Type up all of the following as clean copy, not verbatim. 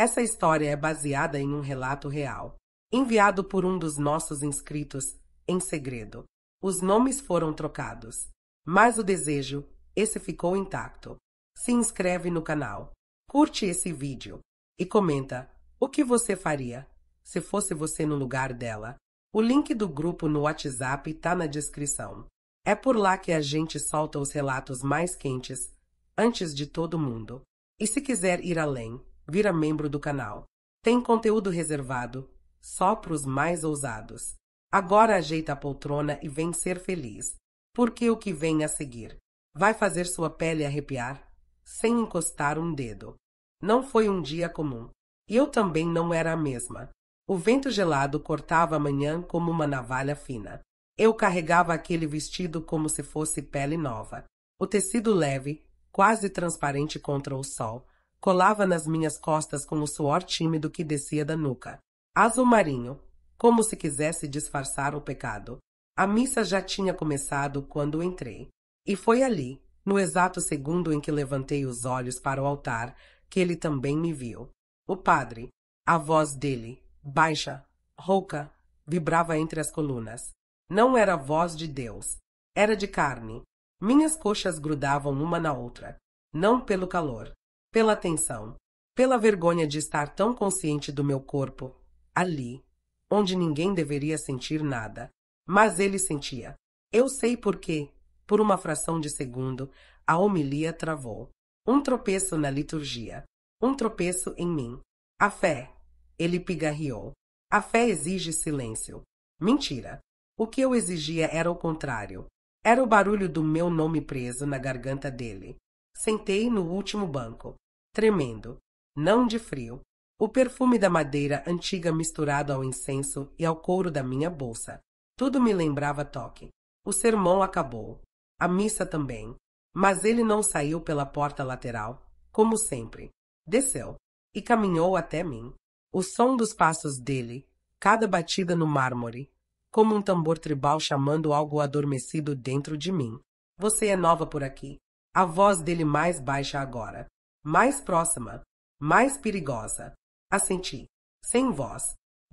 Essa história é baseada em um relato real, enviado por um dos nossos inscritos, em segredo. Os nomes foram trocados, mas o desejo, esse ficou intacto. Se inscreve no canal, curte esse vídeo e comenta o que você faria se fosse você no lugar dela. O link do grupo no WhatsApp tá na descrição. É por lá que a gente solta os relatos mais quentes, antes de todo mundo. E se quiser ir além, vira membro do canal. Tem conteúdo reservado só para os mais ousados. Agora ajeita a poltrona e vem ser feliz, porque o que vem a seguir vai fazer sua pele arrepiar sem encostar um dedo. Não foi um dia comum, e eu também não era a mesma. O vento gelado cortava a manhã como uma navalha fina. Eu carregava aquele vestido como se fosse pele nova. O tecido leve, quase transparente contra o sol, colava nas minhas costas com o suor tímido que descia da nuca. Azul marinho, como se quisesse disfarçar o pecado. A missa já tinha começado quando entrei. E foi ali, no exato segundo em que levantei os olhos para o altar, que ele também me viu. O padre, a voz dele, baixa, rouca, vibrava entre as colunas. Não era a voz de Deus, era de carne. Minhas coxas grudavam uma na outra, não pelo calor, pela tensão, pela vergonha de estar tão consciente do meu corpo, ali, onde ninguém deveria sentir nada. Mas ele sentia. Eu sei por quê. Por uma fração de segundo, a homilia travou. Um tropeço na liturgia. Um tropeço em mim. A fé. Ele pigarreou. A fé exige silêncio. Mentira. O que eu exigia era o contrário. Era o barulho do meu nome preso na garganta dele. Sentei no último banco, tremendo, não de frio. O perfume da madeira antiga misturado ao incenso e ao couro da minha bolsa. Tudo me lembrava toque. O sermão acabou. A missa também. Mas ele não saiu pela porta lateral, como sempre. Desceu e caminhou até mim. O som dos passos dele, cada batida no mármore, como um tambor tribal chamando algo adormecido dentro de mim. Você é nova por aqui. A voz dele mais baixa agora, mais próxima, mais perigosa. Assenti, sem voz.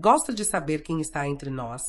Gosto de saber quem está entre nós.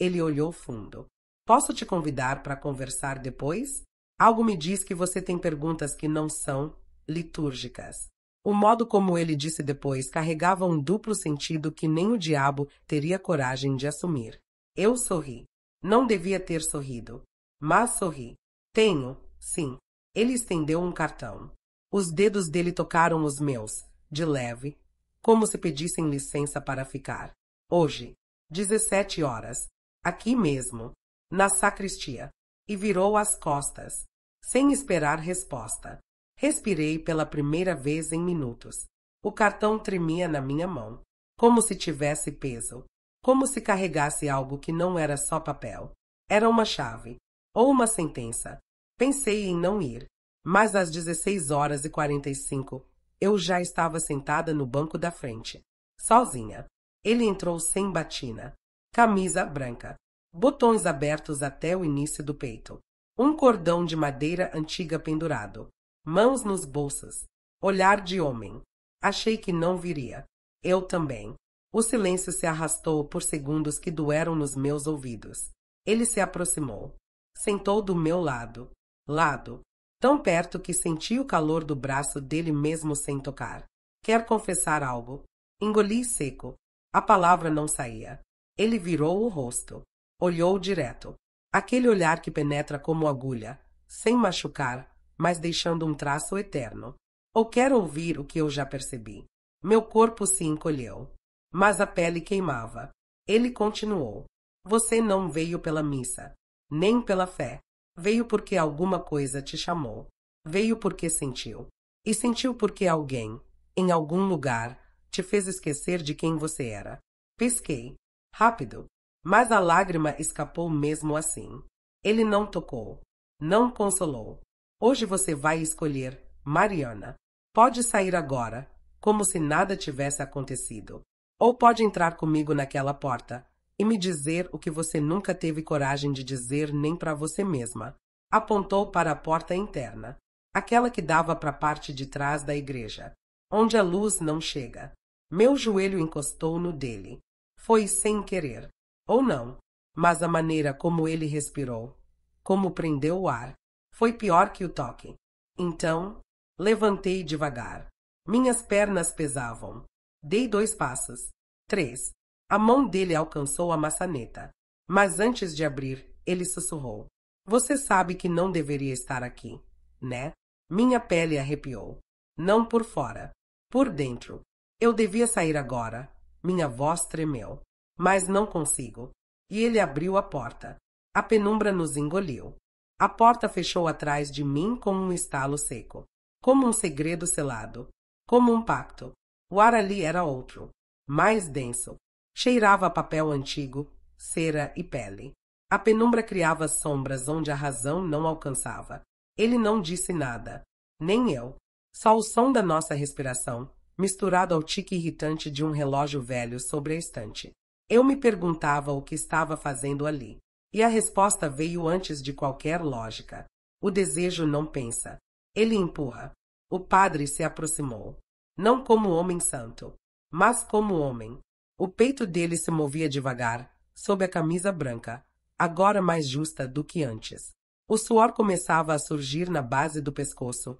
Ele olhou fundo. Posso te convidar para conversar depois? Algo me diz que você tem perguntas que não são litúrgicas. O modo como ele disse depois carregava um duplo sentido que nem o diabo teria coragem de assumir. Eu sorri. Não devia ter sorrido, mas sorri. Tenho, sim. Ele estendeu um cartão. Os dedos dele tocaram os meus, de leve, como se pedissem licença para ficar. Hoje, 17 horas, aqui mesmo, na sacristia. E virou as costas, sem esperar resposta. Respirei pela primeira vez em minutos. O cartão tremia na minha mão, como se tivesse peso, como se carregasse algo que não era só papel. Era uma chave, ou uma sentença. Pensei em não ir, mas às 16h45, eu já estava sentada no banco da frente, sozinha. Ele entrou sem batina, camisa branca, botões abertos até o início do peito, um cordão de madeira antiga pendurado, mãos nos bolsos, olhar de homem. Achei que não viria. Eu também. O silêncio se arrastou por segundos que doeram nos meus ouvidos. Ele se aproximou. Sentou do meu lado, tão perto que senti o calor do braço dele mesmo sem tocar. Quer confessar algo? Engoli seco. A palavra não saía. Ele virou o rosto. Olhou direto. Aquele olhar que penetra como agulha, sem machucar, mas deixando um traço eterno. Ou quer ouvir o que eu já percebi? Meu corpo se encolheu, mas a pele queimava. Ele continuou. Você não veio pela missa, nem pela fé. Veio porque alguma coisa te chamou. Veio porque sentiu. E sentiu porque alguém, em algum lugar, te fez esquecer de quem você era. Pisquei. Rápido. Mas a lágrima escapou mesmo assim. Ele não tocou. Não consolou. Hoje você vai escolher, Mariana. Pode sair agora, como se nada tivesse acontecido. Ou pode entrar comigo naquela porta e me dizer o que você nunca teve coragem de dizer nem para você mesma. Apontou para a porta interna, aquela que dava para a parte de trás da igreja, onde a luz não chega. Meu joelho encostou no dele. Foi sem querer. Ou não. Mas a maneira como ele respirou, como prendeu o ar, foi pior que o toque. Então, levantei devagar. Minhas pernas pesavam. Dei 2 passos. 3. A mão dele alcançou a maçaneta. Mas antes de abrir, ele sussurrou. Você sabe que não deveria estar aqui, né? Minha pele arrepiou. Não por fora. Por dentro. Eu devia sair agora. Minha voz tremeu. Mas não consigo. E ele abriu a porta. A penumbra nos engoliu. A porta fechou atrás de mim com um estalo seco. Como um segredo selado. Como um pacto. O ar ali era outro. Mais denso. Cheirava a papel antigo, cera e pele. A penumbra criava sombras onde a razão não alcançava. Ele não disse nada. Nem eu. Só o som da nossa respiração, misturado ao tique irritante de um relógio velho sobre a estante. Eu me perguntava o que estava fazendo ali. E a resposta veio antes de qualquer lógica. O desejo não pensa. Ele empurra. O padre se aproximou. Não como homem santo, mas como homem. O peito dele se movia devagar, sob a camisa branca, agora mais justa do que antes. O suor começava a surgir na base do pescoço,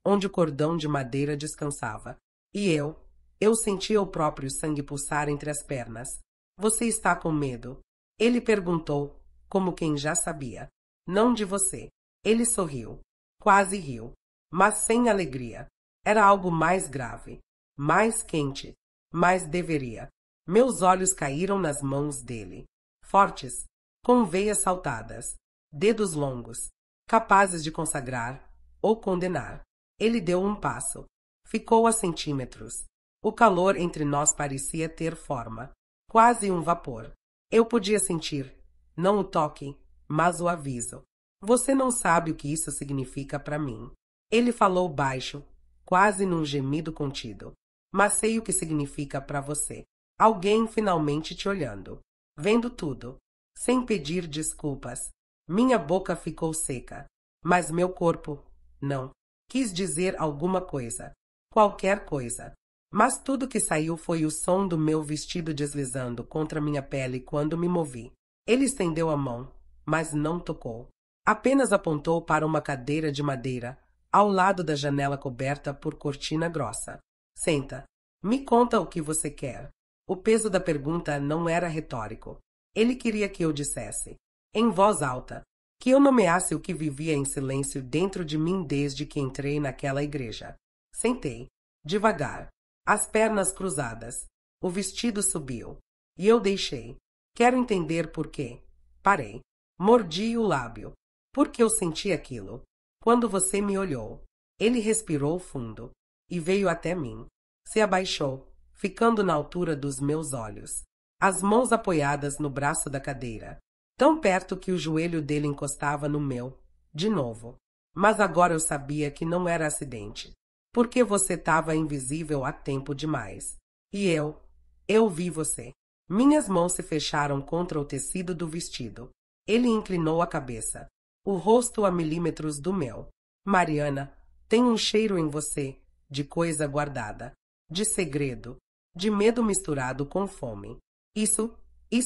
onde o cordão de madeira descansava. E eu sentia o próprio sangue pulsar entre as pernas. Você está com medo? Ele perguntou, como quem já sabia. Não de você. Ele sorriu. Quase riu. Mas sem alegria. Era algo mais grave. Mais quente. Mais deveria. Meus olhos caíram nas mãos dele. Fortes. Com veias saltadas. Dedos longos. Capazes de consagrar ou condenar. Ele deu um passo. Ficou a centímetros. O calor entre nós parecia ter forma. Quase um vapor. Eu podia sentir, não o toque, mas o aviso. Você não sabe o que isso significa para mim. Ele falou baixo, quase num gemido contido. Mas sei o que significa para você. Alguém finalmente te olhando. Vendo tudo. Sem pedir desculpas. Minha boca ficou seca. Mas meu corpo, não. Quis dizer alguma coisa. Qualquer coisa. Mas tudo que saiu foi o som do meu vestido deslizando contra minha pele quando me movi. Ele estendeu a mão, mas não tocou. Apenas apontou para uma cadeira de madeira, ao lado da janela coberta por cortina grossa. Senta. Me conta o que você quer. O peso da pergunta não era retórico. Ele queria que eu dissesse, em voz alta, que eu nomeasse o que vivia em silêncio dentro de mim desde que entrei naquela igreja. Sentei, devagar. As pernas cruzadas. O vestido subiu. E eu deixei. Quero entender por quê. Parei. Mordi o lábio. Porque eu senti aquilo. Quando você me olhou. Ele respirou fundo. E veio até mim. Se abaixou, ficando na altura dos meus olhos. As mãos apoiadas no braço da cadeira. Tão perto que o joelho dele encostava no meu. De novo. Mas agora eu sabia que não era acidente. Porque você estava invisível há tempo demais. E eu vi você. Minhas mãos se fecharam contra o tecido do vestido. Ele inclinou a cabeça. O rosto a milímetros do meu. Mariana, tem um cheiro em você, de coisa guardada. De segredo. De medo misturado com fome. Isso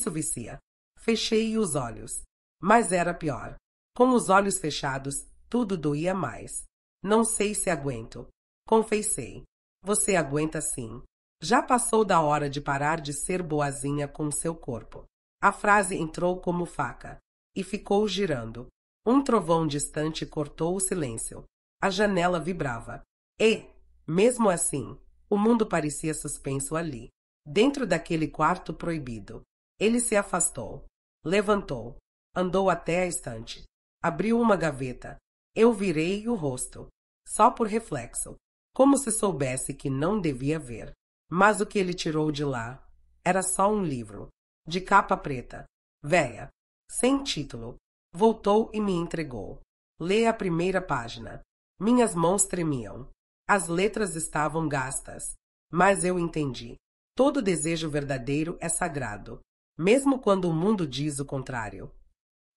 vicia. Fechei os olhos. Mas era pior. Com os olhos fechados, tudo doía mais. Não sei se aguento. Confessei. Você aguenta sim. Já passou da hora de parar de ser boazinha com seu corpo. A frase entrou como faca. E ficou girando. Um trovão distante cortou o silêncio. A janela vibrava. E, mesmo assim, o mundo parecia suspenso ali. Dentro daquele quarto proibido. Ele se afastou. Levantou. Andou até a estante. Abriu uma gaveta. Eu virei o rosto. Só por reflexo. Como se soubesse que não devia ver. Mas o que ele tirou de lá era só um livro, de capa preta, véia, sem título. Voltou e me entregou. Lê a primeira página. Minhas mãos tremiam. As letras estavam gastas. Mas eu entendi. Todo desejo verdadeiro é sagrado, mesmo quando o mundo diz o contrário.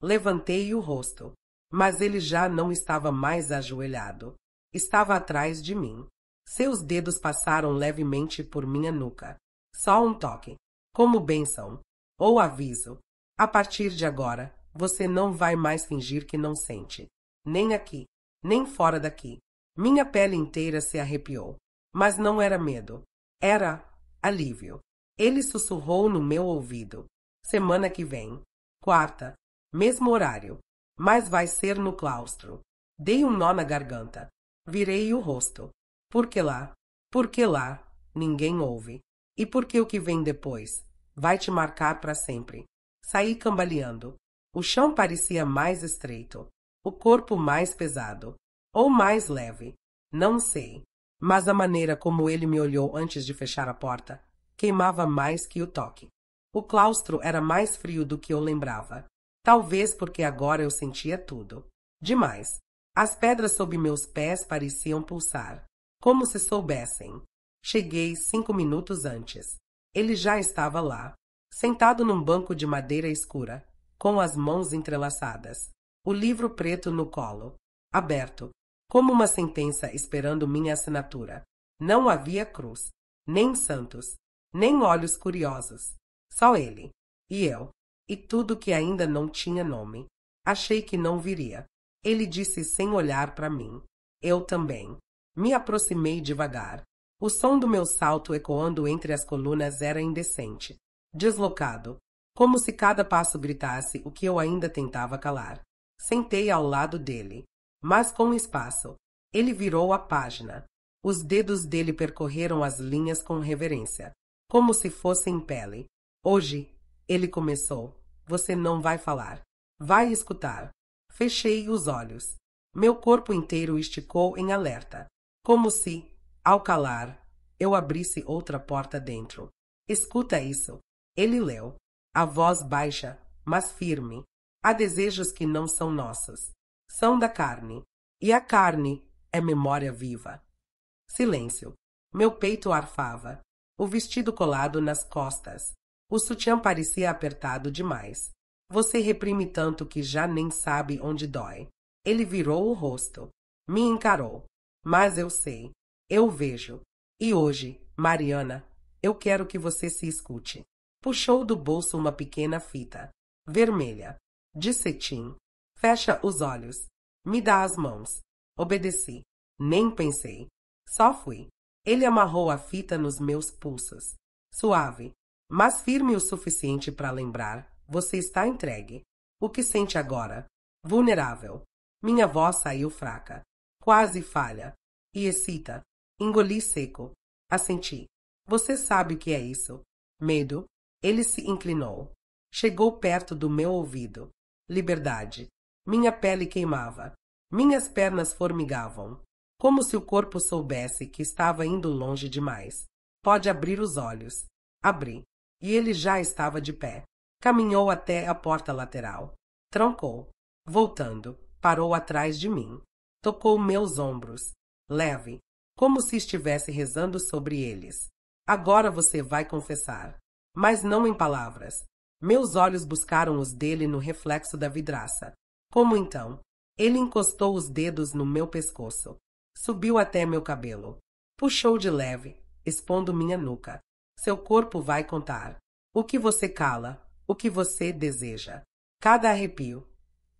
Levantei o rosto, mas ele já não estava mais ajoelhado. Estava atrás de mim. Seus dedos passaram levemente por minha nuca. Só um toque. Como bênção. Ou aviso. A partir de agora, você não vai mais fingir que não sente. Nem aqui, nem fora daqui. Minha pele inteira se arrepiou. Mas não era medo. Era alívio. Ele sussurrou no meu ouvido. Semana que vem. Quarta. Mesmo horário. Mas vai ser no claustro. Dei um nó na garganta. Virei o rosto. Por que lá? Por que lá? Ninguém ouve. E por que o que vem depois? Vai te marcar para sempre. Saí cambaleando. O chão parecia mais estreito. O corpo mais pesado. Ou mais leve. Não sei. Mas a maneira como ele me olhou antes de fechar a porta queimava mais que o toque. O claustro era mais frio do que eu lembrava. Talvez porque agora eu sentia tudo. Demais. As pedras sob meus pés pareciam pulsar. Como se soubessem. Cheguei 5 minutos antes. Ele já estava lá, sentado num banco de madeira escura, com as mãos entrelaçadas. O livro preto no colo, aberto, como uma sentença esperando minha assinatura. Não havia cruz, nem santos, nem olhos curiosos. Só ele. E eu. E tudo que ainda não tinha nome. Achei que não viria. Ele disse sem olhar para mim. Eu também. Me aproximei devagar. O som do meu salto ecoando entre as colunas era indecente. Deslocado. Como se cada passo gritasse o que eu ainda tentava calar. Sentei ao lado dele. Mas com espaço. Ele virou a página. Os dedos dele percorreram as linhas com reverência. Como se fossem pele. Hoje, ele começou. Você não vai falar. Vai escutar. Fechei os olhos. Meu corpo inteiro esticou em alerta. Como se, ao calar, eu abrisse outra porta dentro. Escuta isso. Ele leu. A voz baixa, mas firme. Há desejos que não são nossos. São da carne. E a carne é memória viva. Silêncio. Meu peito arfava. O vestido colado nas costas. O sutiã parecia apertado demais. Você reprime tanto que já nem sabe onde dói. Ele virou o rosto. Me encarou. Mas eu sei. Eu vejo. E hoje, Mariana, eu quero que você se escute. Puxou do bolso uma pequena fita. Vermelha. De cetim. Fecha os olhos. Me dá as mãos. Obedeci. Nem pensei. Só fui. Ele amarrou a fita nos meus pulsos. Suave, mas firme o suficiente para lembrar. Você está entregue. O que sente agora? Vulnerável. Minha voz saiu fraca. Quase falha. E excita. Engoli seco. Assenti. Você sabe o que é isso? Medo? Ele se inclinou. Chegou perto do meu ouvido. Liberdade. Minha pele queimava. Minhas pernas formigavam. Como se o corpo soubesse que estava indo longe demais. Pode abrir os olhos. Abri. E ele já estava de pé. Caminhou até a porta lateral. Trancou. Voltando, parou atrás de mim. Tocou meus ombros. Leve. Como se estivesse rezando sobre eles. Agora você vai confessar. Mas não em palavras. Meus olhos buscaram os dele no reflexo da vidraça. Como então? Ele encostou os dedos no meu pescoço. Subiu até meu cabelo. Puxou de leve, expondo minha nuca. Seu corpo vai contar. O que você cala, o que você deseja. Cada arrepio,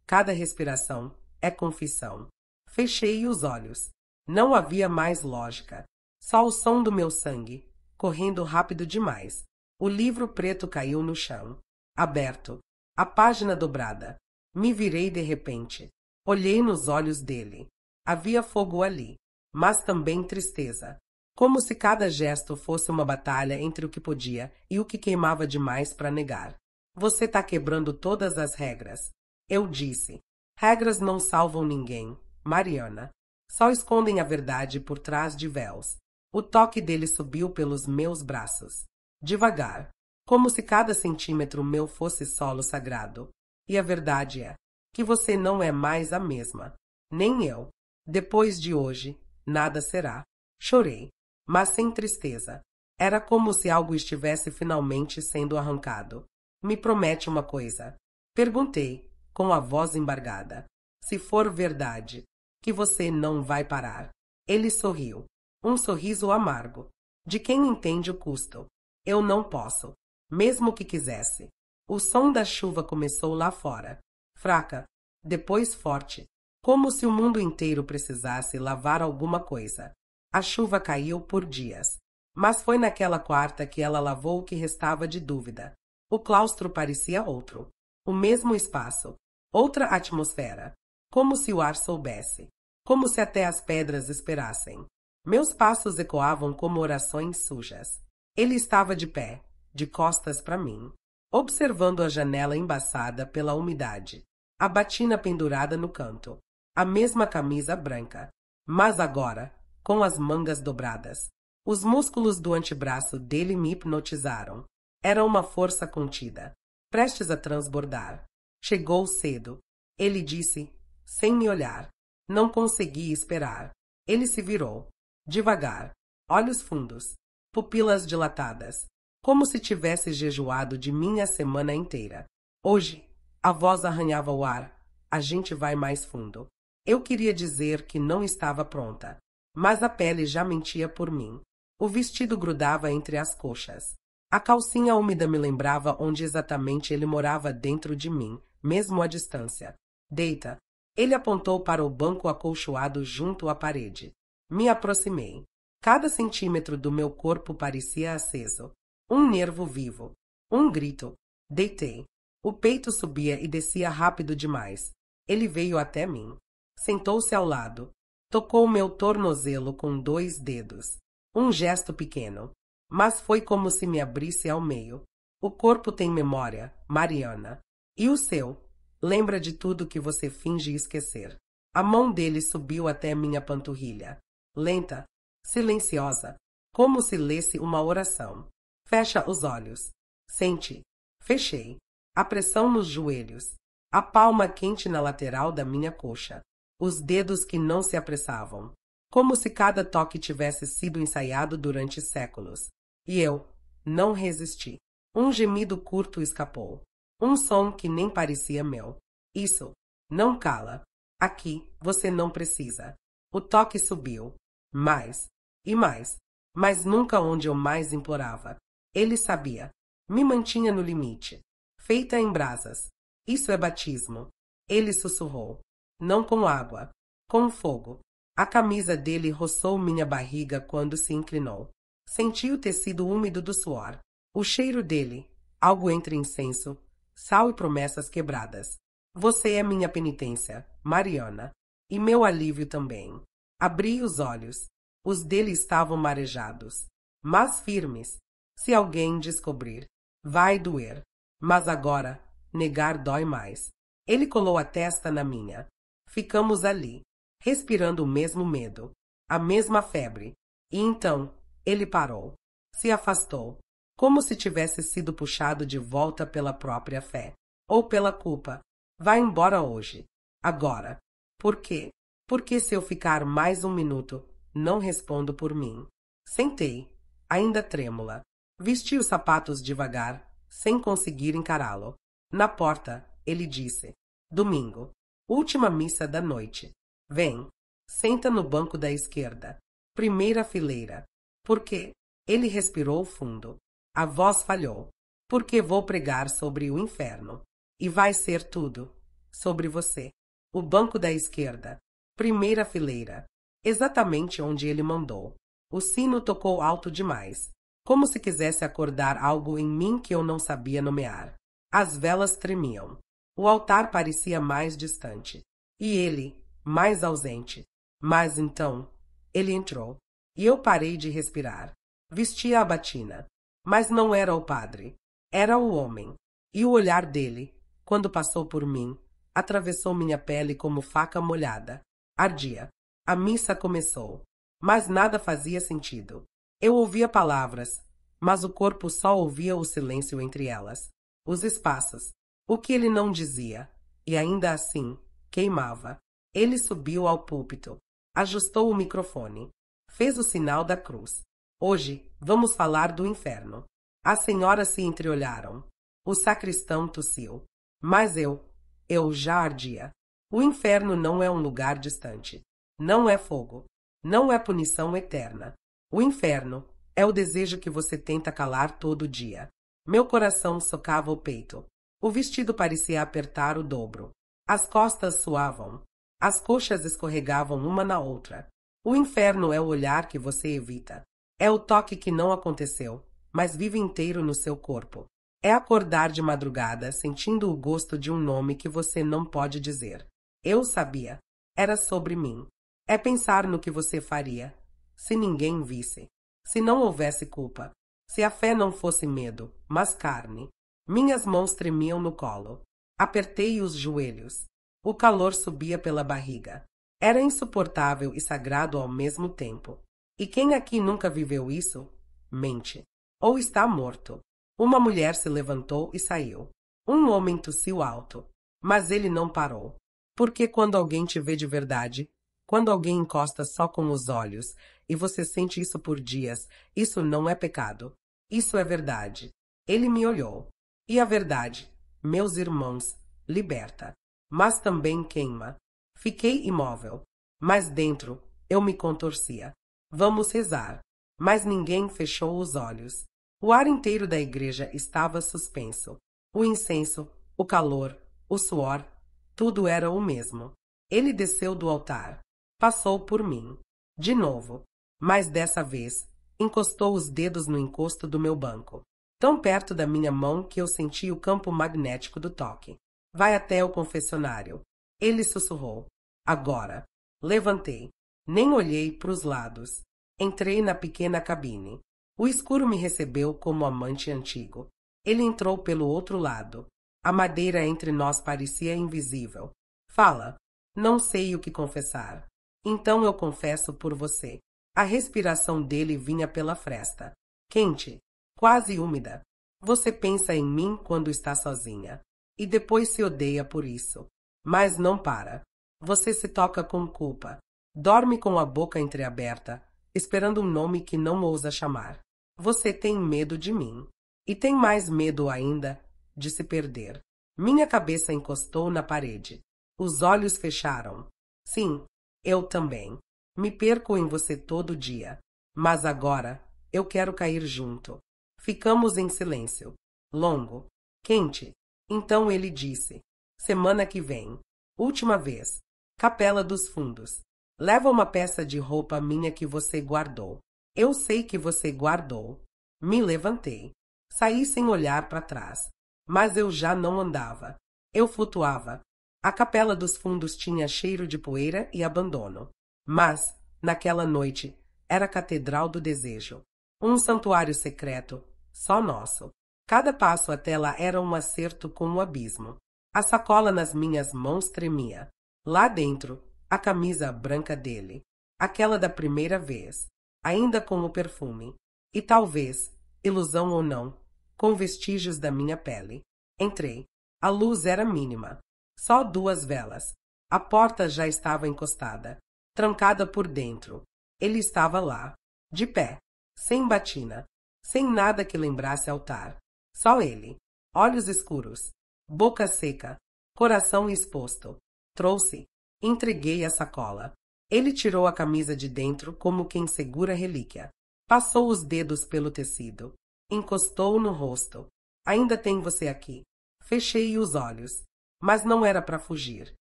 cada respiração é confissão. Fechei os olhos. Não havia mais lógica. Só o som do meu sangue, correndo rápido demais. O livro preto caiu no chão. Aberto. A página dobrada. Me virei de repente. Olhei nos olhos dele. Havia fogo ali, mas também tristeza. Como se cada gesto fosse uma batalha entre o que podia e o que queimava demais para negar. Você tá quebrando todas as regras. Eu disse. Regras não salvam ninguém, Mariana. Só escondem a verdade por trás de véus. O toque dele subiu pelos meus braços. Devagar. Como se cada centímetro meu fosse solo sagrado. E a verdade é que você não é mais a mesma. Nem eu. Depois de hoje, nada será. Chorei, mas sem tristeza. Era como se algo estivesse finalmente sendo arrancado. Me promete uma coisa. Perguntei, com a voz embargada. Se for verdade, que você não vai parar. Ele sorriu. Um sorriso amargo. De quem entende o custo. Eu não posso. Mesmo que quisesse. O som da chuva começou lá fora. Fraca. Depois forte. Como se o mundo inteiro precisasse lavar alguma coisa. A chuva caiu por dias. Mas foi naquela quarta que ela lavou o que restava de dúvida. O claustro parecia outro. O mesmo espaço. Outra atmosfera. Como se o ar soubesse. Como se até as pedras esperassem. Meus passos ecoavam como orações sujas. Ele estava de pé, de costas para mim, observando a janela embaçada pela umidade. A batina pendurada no canto. A mesma camisa branca. Mas agora, com as mangas dobradas. Os músculos do antebraço dele me hipnotizaram. Era uma força contida, prestes a transbordar. Chegou cedo. Ele disse, sem me olhar. Não consegui esperar. Ele se virou. Devagar. Olhos fundos. Pupilas dilatadas. Como se tivesse jejuado de mim a semana inteira. Hoje, a voz arranhava o ar. A gente vai mais fundo. Eu queria dizer que não estava pronta. Mas a pele já mentia por mim. O vestido grudava entre as coxas. A calcinha úmida me lembrava onde exatamente ele morava dentro de mim, mesmo à distância. Deita. Ele apontou para o banco acolchoado junto à parede. Me aproximei. Cada centímetro do meu corpo parecia aceso. Um nervo vivo. Um grito. Deitei. O peito subia e descia rápido demais. Ele veio até mim. Sentou-se ao lado. Tocou meu tornozelo com 2 dedos. Um gesto pequeno. Mas foi como se me abrisse ao meio. O corpo tem memória, Mariana. E o seu? Lembra de tudo que você finge esquecer. A mão dele subiu até minha panturrilha. Lenta, silenciosa, como se lesse uma oração. Fecha os olhos. Sente. Fechei. A pressão nos joelhos. A palma quente na lateral da minha coxa. Os dedos que não se apressavam. Como se cada toque tivesse sido ensaiado durante séculos. E eu não resisti. Um gemido curto escapou. Um som que nem parecia meu. Isso. Não cala. Aqui, você não precisa. O toque subiu. Mais. E mais. Mas nunca onde eu mais implorava. Ele sabia. Me mantinha no limite. Feita em brasas. Isso é batismo. Ele sussurrou. Não com água. Com fogo. A camisa dele roçou minha barriga quando se inclinou. Senti o tecido úmido do suor. O cheiro dele. Algo entre incenso, sal e promessas quebradas. Você é minha penitência, Mariana. E meu alívio também. Abri os olhos. Os dele estavam marejados. Mas firmes. Se alguém descobrir, vai doer. Mas agora, negar dói mais. Ele colou a testa na minha. Ficamos ali, respirando o mesmo medo, a mesma febre. E então, ele parou. Se afastou. Como se tivesse sido puxado de volta pela própria fé. Ou pela culpa. Vai embora hoje. Agora. Por quê? Porque se eu ficar mais um minuto, não respondo por mim. Sentei, ainda trêmula. Vesti os sapatos devagar, sem conseguir encará-lo. Na porta, ele disse. Domingo. Última missa da noite. Vem. Senta no banco da esquerda. Primeira fileira. Por quê? Ele respirou fundo. A voz falhou. Porque vou pregar sobre o inferno. E vai ser tudo. Sobre você. O banco da esquerda. Primeira fileira. Exatamente onde ele mandou. O sino tocou alto demais. Como se quisesse acordar algo em mim que eu não sabia nomear. As velas tremiam. O altar parecia mais distante. E ele, mais ausente. Mas então, ele entrou. E eu parei de respirar. Vestia a batina. Mas não era o padre. Era o homem. E o olhar dele, quando passou por mim, atravessou minha pele como faca molhada. Ardia. A missa começou. Mas nada fazia sentido. Eu ouvia palavras, mas o corpo só ouvia o silêncio entre elas. Os espaços. O que ele não dizia. E ainda assim, queimava. Ele subiu ao púlpito. Ajustou o microfone. Fez o sinal da cruz. Hoje, vamos falar do inferno. As senhoras se entreolharam. O sacristão tossiu. Mas eu já ardia. O inferno não é um lugar distante. Não é fogo. não é punição eterna. O inferno é o desejo que você tenta calar todo dia. Meu coração socava o peito. O vestido parecia apertar o dobro. As costas suavam. As coxas escorregavam uma na outra. O inferno é o olhar que você evita. É o toque que não aconteceu, mas vive inteiro no seu corpo. É acordar de madrugada sentindo o gosto de um nome que você não pode dizer. Eu sabia. Era sobre mim. É pensar no que você faria, se ninguém visse. Se não houvesse culpa. Se a fé não fosse medo, mas carne. Minhas mãos tremiam no colo. Apertei os joelhos. O calor subia pela barriga. Era insuportável e sagrado ao mesmo tempo. E quem aqui nunca viveu isso? Mente. Ou está morto. Uma mulher se levantou e saiu. Um homem tossiu alto. Mas ele não parou. Porque quando alguém te vê de verdade, quando alguém encosta só com os olhos, e você sente isso por dias, isso não é pecado. Isso é verdade. Ele me olhou. E a verdade, meus irmãos, liberta. Mas também queima. Fiquei imóvel. Mas dentro, eu me contorcia. Vamos rezar. Mas ninguém fechou os olhos. O ar inteiro da igreja estava suspenso. O incenso, o calor, o suor, tudo era o mesmo. Ele desceu do altar. Passou por mim. De novo. Mas dessa vez, encostou os dedos no encosto do meu banco. Tão perto da minha mão que eu senti o campo magnético do toque. Vai até o confessionário. Ele sussurrou. Agora. Levantei. Nem olhei para os lados. Entrei na pequena cabine. O escuro me recebeu como amante antigo. Ele entrou pelo outro lado. A madeira entre nós parecia invisível. Fala. Não sei o que confessar. Então eu confesso por você. A respiração dele vinha pela fresta. Quente. Quase úmida. Você pensa em mim quando está sozinha. E depois se odeia por isso. Mas não para. Você se toca com culpa. Dorme com a boca entreaberta, esperando um nome que não ousa chamar. Você tem medo de mim. E tem mais medo ainda de se perder. Minha cabeça encostou na parede. Os olhos fecharam. Sim, eu também. Me perco em você todo dia. Mas agora, eu quero cair junto. Ficamos em silêncio. Longo. Quente. Então ele disse. Semana que vem. Última vez. Capela dos Fundos. Leva uma peça de roupa minha que você guardou. Eu sei que você guardou. Me levantei. Saí sem olhar para trás. Mas eu já não andava. Eu flutuava. A Capela dos Fundos tinha cheiro de poeira e abandono. Mas, naquela noite, era a Catedral do Desejo. Um santuário secreto, só nosso. Cada passo até lá era um acerto com o abismo. A sacola nas minhas mãos tremia. Lá dentro, a camisa branca dele. Aquela da primeira vez. Ainda com o perfume. E talvez, ilusão ou não, com vestígios da minha pele. Entrei. A luz era mínima. Só 2 velas. A porta já estava encostada. Trancada por dentro. Ele estava lá. De pé. Sem batina. Sem nada que lembrasse altar. Só ele. Olhos escuros. Boca seca. Coração exposto. Trouxe. Entreguei a sacola. Ele tirou a camisa de dentro como quem segura relíquia. Passou os dedos pelo tecido. Encostou no rosto. Ainda tem você aqui. Fechei os olhos. Mas não era para fugir.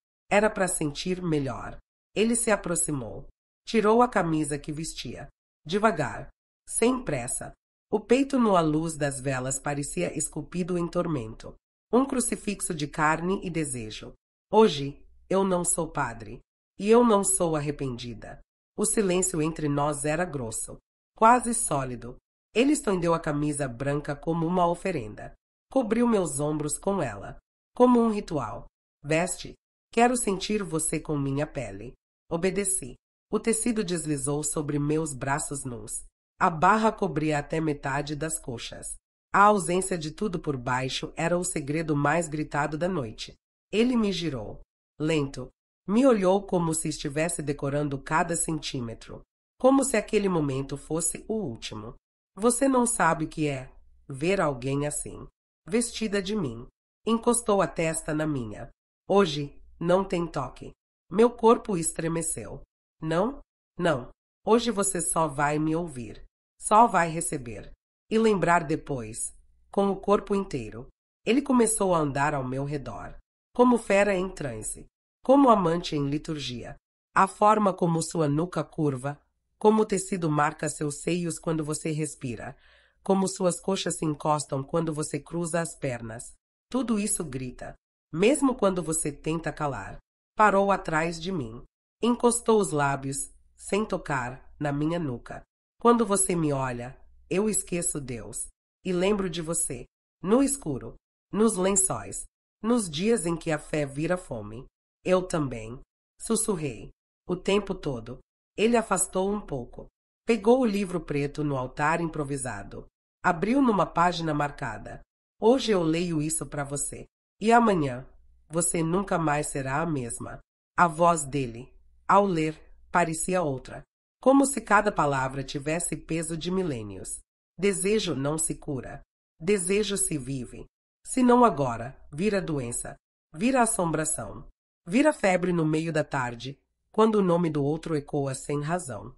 Era para sentir melhor. Ele se aproximou. Tirou a camisa que vestia. Devagar. Sem pressa. O peito à luz das velas parecia esculpido em tormento. Um crucifixo de carne e desejo. Hoje, eu não sou padre. E eu não sou arrependida. O silêncio entre nós era grosso. Quase sólido. Ele estendeu a camisa branca como uma oferenda. Cobriu meus ombros com ela. Como um ritual. Veste. Quero sentir você com minha pele. Obedeci. O tecido deslizou sobre meus braços nus. A barra cobria até metade das coxas. A ausência de tudo por baixo era o segredo mais gritado da noite. Ele me girou. Lento. Me olhou como se estivesse decorando cada centímetro. Como se aquele momento fosse o último. Você não sabe o que é ver alguém assim. Vestida de mim. Encostou a testa na minha. Hoje, não tem toque. Meu corpo estremeceu. Não? Não. Hoje você só vai me ouvir. Só vai receber. E lembrar depois. Com o corpo inteiro. Ele começou a andar ao meu redor. Como fera em transe. Como amante em liturgia. A forma como sua nuca curva. Como o tecido marca seus seios quando você respira. Como suas coxas se encostam quando você cruza as pernas. Tudo isso grita. Mesmo quando você tenta calar. Parou atrás de mim. Encostou os lábios, sem tocar, na minha nuca. Quando você me olha, eu esqueço Deus. E lembro de você. No escuro. Nos lençóis. Nos dias em que a fé vira fome. Eu também. Sussurrei. O tempo todo. Ele afastou um pouco. Pegou o livro preto no altar improvisado. Abriu numa página marcada. Hoje eu leio isso para você. E amanhã, você nunca mais será a mesma. A voz dele, ao ler, parecia outra. Como se cada palavra tivesse peso de milênios. Desejo não se cura. Desejo se vive. Se não agora, vira doença. Vira assombração. Vira febre no meio da tarde, quando o nome do outro ecoa sem razão.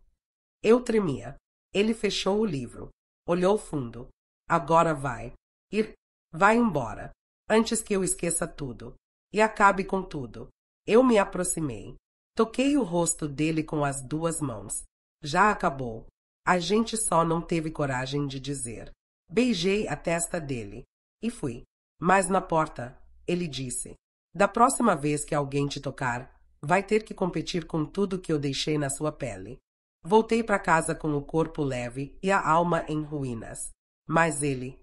Eu tremia. Ele fechou o livro. Olhou fundo. Agora vai. Vai embora. Antes que eu esqueça tudo. E acabe com tudo. Eu me aproximei. Toquei o rosto dele com as duas mãos. Já acabou. A gente só não teve coragem de dizer. Beijei a testa dele. E fui. Mas na porta, ele disse. Da próxima vez que alguém te tocar, vai ter que competir com tudo que eu deixei na sua pele. Voltei para casa com o corpo leve e a alma em ruínas. Mas ele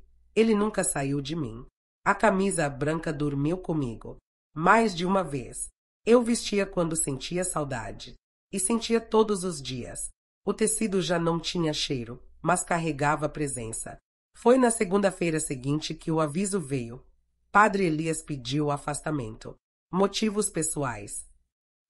nunca saiu de mim. A camisa branca dormiu comigo. Mais de uma vez. Eu vestia quando sentia saudade. E sentia todos os dias. O tecido já não tinha cheiro, mas carregava presença. Foi na segunda-feira seguinte que o aviso veio. Padre Elias pediu o afastamento. Motivos pessoais.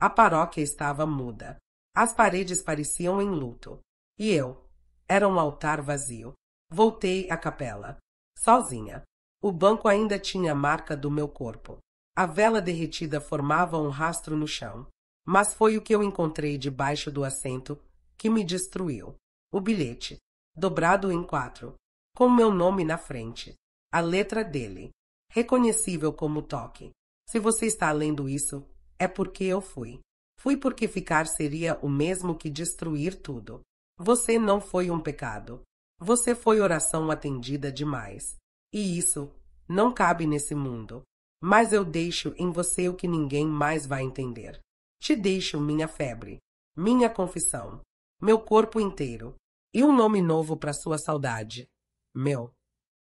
A paróquia estava muda. As paredes pareciam em luto. E eu? Era um altar vazio. Voltei à capela. Sozinha. O banco ainda tinha a marca do meu corpo. A vela derretida formava um rastro no chão. Mas foi o que eu encontrei debaixo do assento que me destruiu. O bilhete, dobrado em 4, com meu nome na frente. A letra dele, reconhecível como toque. Se você está lendo isso, é porque eu fui. Fui porque ficar seria o mesmo que destruir tudo. Você não foi um pecado. Você foi oração atendida demais. E isso não cabe nesse mundo. Mas eu deixo em você o que ninguém mais vai entender. Te deixo minha febre, minha confissão, meu corpo inteiro, e um nome novo para sua saudade. Meu.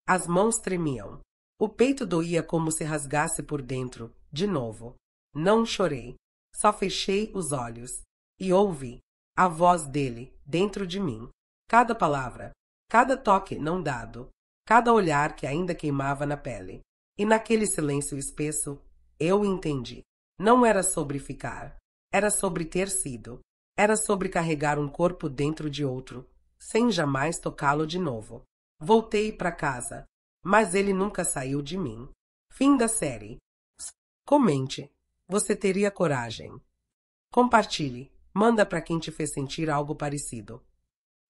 As mãos tremiam. O peito doía como se rasgasse por dentro, de novo. Não chorei. Só fechei os olhos. E ouvi a voz dele dentro de mim. Cada palavra, cada toque não dado, cada olhar que ainda queimava na pele. E naquele silêncio espesso, eu entendi. Não era sobre ficar. Era sobre ter sido. Era sobre carregar um corpo dentro de outro, sem jamais tocá-lo de novo. Voltei para casa, mas ele nunca saiu de mim. Fim da série. Comente. Você teria coragem. Compartilhe. Manda para quem te fez sentir algo parecido.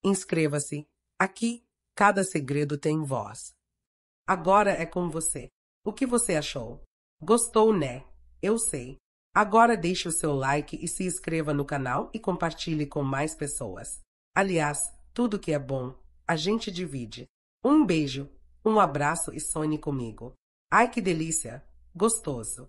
Inscreva-se. Aqui, cada segredo tem voz. Agora é com você. O que você achou? Gostou, né? Eu sei. Agora deixe o seu like e se inscreva no canal e compartilhe com mais pessoas. Aliás, tudo que é bom, a gente divide. Um beijo, um abraço e sonhe comigo. Ai que delícia! Gostoso!